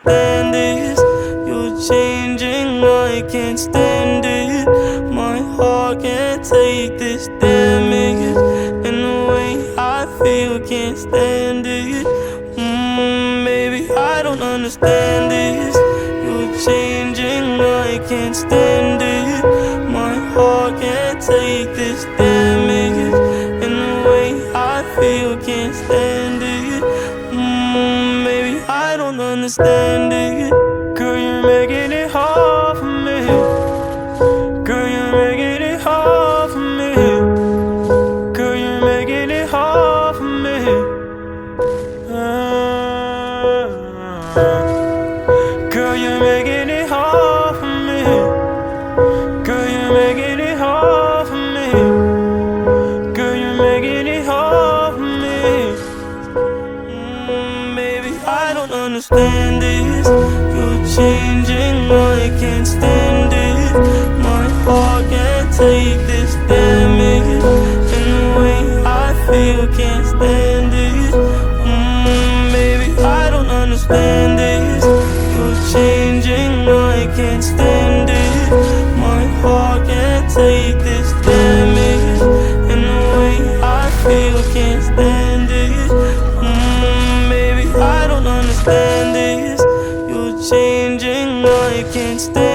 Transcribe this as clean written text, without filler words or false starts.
understand this. You're changing, I can't stand it. My heart can't take this damage, and the way I feel, can't stand it. Baby, I don't understand this. You're changing, I can't stand it. My heart can't take this damage, and the way I feel, can't stand it. Baby, I don't understand it. Girl, you're making it hard for me. Girl, you're making it hard for me. Girl, you're making it hard for me. Girl, you're making it hard for me. Girl, you're making it hard for me. Girl, you're making it hard for me. Baby, I don't understand this. You're changing, I can't stand it. My heart can't take this damage, and the way I feel, can't stand it. Baby, I don't understand this. You're changing, I can't stand it. My heart can't take this damage, and the way I feel, can't stand it. Baby, I don't understand this. You're changing, I can't stand it.